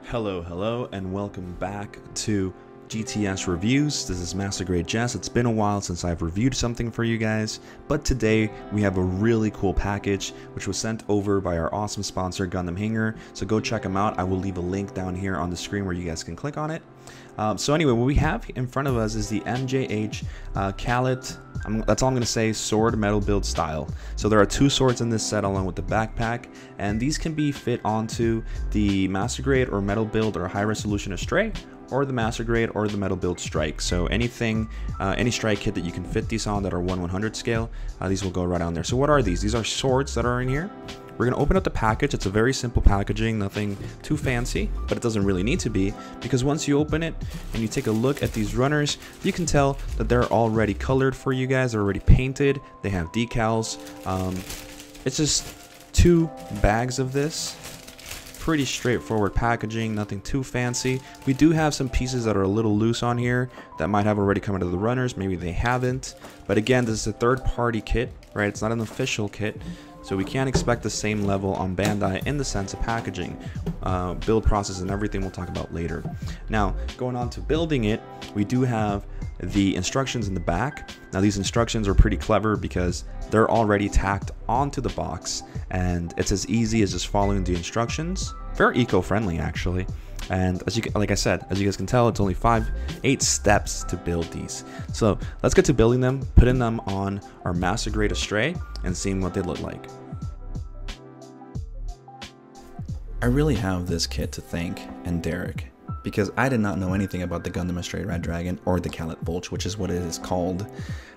Hello, and welcome back to GTS Reviews. This is Master Grade Jess. It's been a while since I've reviewed something for you guys, but today we have a really cool package which was sent over by our awesome sponsor Gundam Hanger, so go check them out. I will leave a link down here on the screen where you guys can click on it. So anyway, what we have in front of us is the M.J.H that's all I'm going to say, sword metal build style. So there are two swords in this set along with the backpack, and these can be fit onto the Master Grade or metal build or high resolution Astray, or the Master Grade or the metal build strike. So anything, any strike kit that you can fit these on that are 1/100 scale, these will go right on there. So what are these? These are swords that are in here. We're going to open up the package. It's a very simple packaging, nothing too fancy, but it doesn't really need to be, because once you open it and you take a look at these runners, you can tell that they're already colored for you guys. They're already painted. They have decals. It's just two bags of this. Pretty straightforward packaging, nothing too fancy. We do have some pieces that are a little loose on here that might have already come into the runners. Maybe they haven't. But again, this is a third-party kit, right? It's not an official kit. So we can't expect the same level on Bandai in the sense of packaging, build process, and everything we'll talk about later. Now, going on to building it, we do have the instructions in the back. Now these instructions are pretty clever because they're already tacked onto the box, and it's as easy as just following the instructions. Very eco-friendly actually. And like I said, as you guys can tell, it's only 8 steps to build these. So let's get to building them, putting them on our Master Grade Astray, and seeing what they look like. I really have this kit to thank and Derek, because I did not know anything about the Gundam Astray Red Dragon or the Caletvwlch, which is what it is called.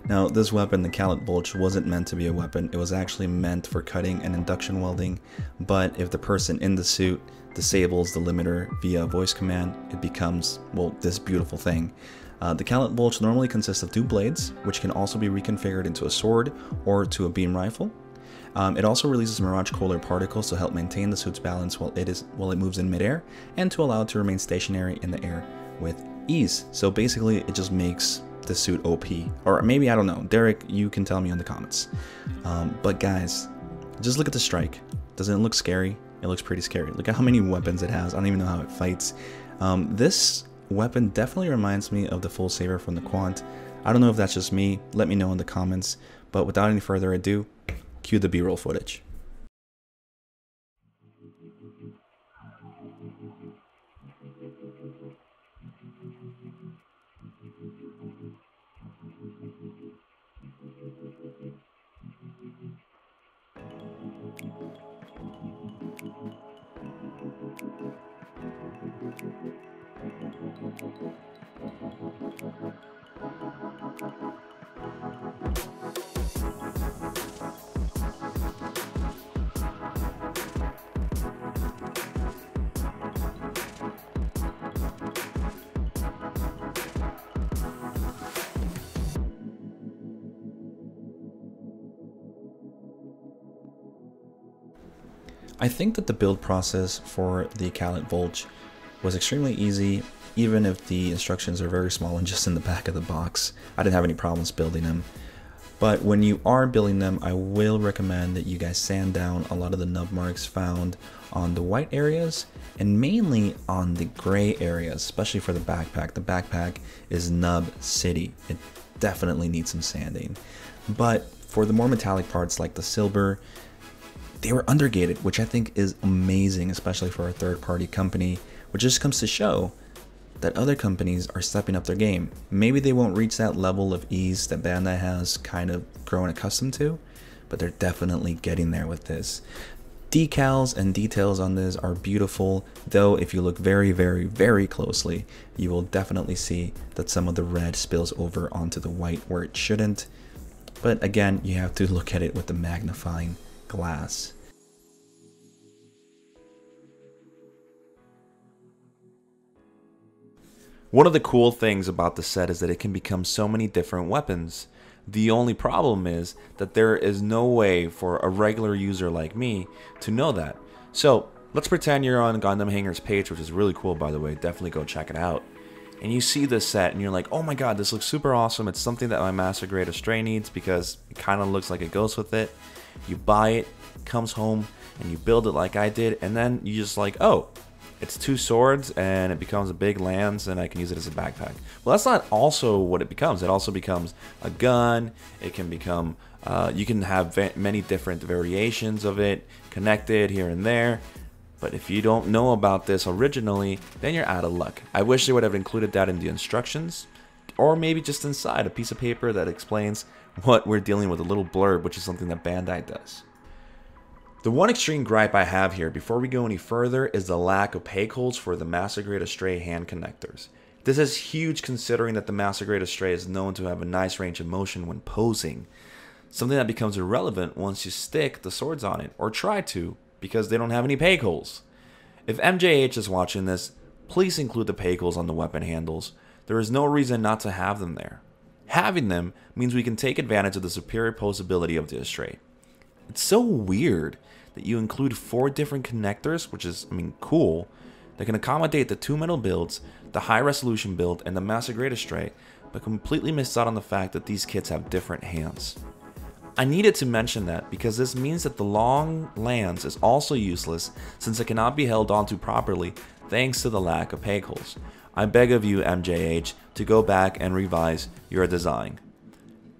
Now this weapon, the Caletvwlch, wasn't meant to be a weapon. It was actually meant for cutting and induction welding, but if the person in the suit disables the limiter via voice command, it becomes, well, this beautiful thing. The Caletvwlch normally consists of 2 blades, which can also be reconfigured into a sword or to a beam rifle. It also releases Mirage Kohler particles to help maintain the suit's balance while it moves in midair, and to allow it to remain stationary in the air with ease. So basically, it just makes the suit OP. Or maybe, I don't know. Derek, you can tell me in the comments. But guys, just look at the strike. Doesn't it look scary? It looks pretty scary. Look at how many weapons it has. I don't even know how it fights. This weapon definitely reminds me of the Full Saber from the Quant. I don't know if that's just me. Let me know in the comments. But without any further ado, cue the B-roll footage. I think that the build process for the Caletvwlch was extremely easy, even if the instructions are very small and just in the back of the box. I didn't have any problems building them. But when you are building them, I will recommend that you guys sand down a lot of the nub marks found on the white areas, and mainly on the gray areas, especially for the backpack. The backpack is nub city. It definitely needs some sanding. But for the more metallic parts like the silver, they were undergated, which I think is amazing, especially for a third-party company, which just comes to show that other companies are stepping up their game. Maybe they won't reach that level of ease that Bandai has kind of grown accustomed to, but they're definitely getting there with this. Decals and details on this are beautiful, though if you look very, very, very closely, you will definitely see that some of the red spills over onto the white where it shouldn't. But again, you have to look at it with the magnifying glass. One of the cool things about the set is that it can become so many different weapons. The only problem is that there is no way for a regular user like me to know that. So let's pretend you're on Gundam Hanger's page, which is really cool, by the way. Definitely go check it out. And you see this set and you're like, oh my god, this looks super awesome. It's something that my Master Grade Astray needs because it kind of looks like it goes with it. You buy it, comes home, and you build it like I did, and then you just like, oh, It's 2 swords and it becomes a big lance and I can use it as a backpack. Well, that's not also what it becomes. It also becomes a gun. It can become, you can have many different variations of it connected here and there. But if you don't know about this originally, then you're out of luck. I wish they would have included that in the instructions, or maybe just inside a piece of paper that explains what we're dealing with, a little blurb, which is something that Bandai does. The one extreme gripe I have here before we go any further is the lack of peg holes for the Master Grade Astray hand connectors. This is huge considering that the Master Grade Astray is known to have a nice range of motion when posing. Something that becomes irrelevant once you stick the swords on it, or try to, because they don't have any peg holes. If M.J.H is watching this, please include the peg holes on the weapon handles. There is no reason not to have them there. Having them means we can take advantage of the superior posability of the Astray. It's so weird that you include 4 different connectors, which is, cool, that can accommodate the 2 metal builds, the high resolution build, and the Master Grade Astray, but completely missed out on the fact that these kits have different hands. I needed to mention that because this means that the long lance is also useless since it cannot be held onto properly thanks to the lack of peg holes. I beg of you, M.J.H, to go back and revise your design.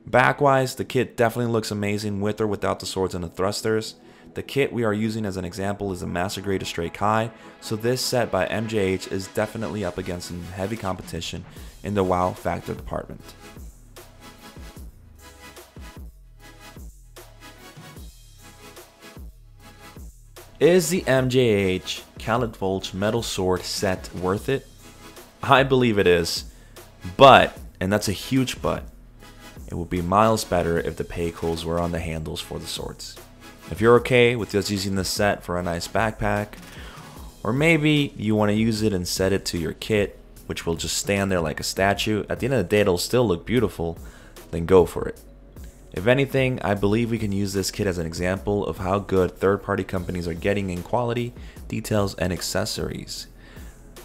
Backwise, the kit definitely looks amazing with or without the swords and the thrusters. The kit we are using as an example is a Master Grade Astray Kai, so this set by M.J.H is definitely up against some heavy competition in the wow factor department. Is the M.J.H Caletvwlch metal sword set worth it? I believe it is, but, and that's a huge but, it would be miles better if the peg holes were on the handles for the swords. If you're okay with just using this set for a nice backpack, or maybe you want to use it and set it to your kit, which will just stand there like a statue, at the end of the day it'll still look beautiful, then go for it. If anything, I believe we can use this kit as an example of how good third-party companies are getting in quality, details, and accessories.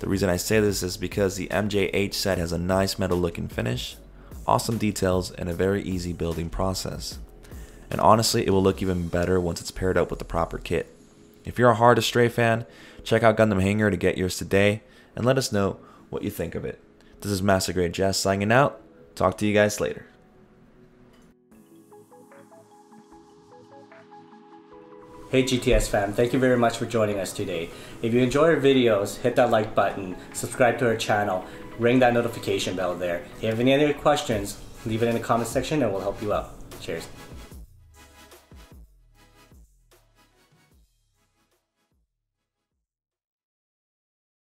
The reason I say this is because the M.J.H set has a nice metal looking finish, awesome details, and a very easy building process. And honestly, it will look even better once it's paired up with the proper kit. If you're a hard Astray fan, check out Gundam Hangar to get yours today, and let us know what you think of it. This is Master Grade Jess signing out. Talk to you guys later. Hey GTS fam, thank you very much for joining us today. If you enjoy our videos, hit that like button, subscribe to our channel, ring that notification bell there. If you have any other questions, leave it in the comment section and we'll help you out. Cheers.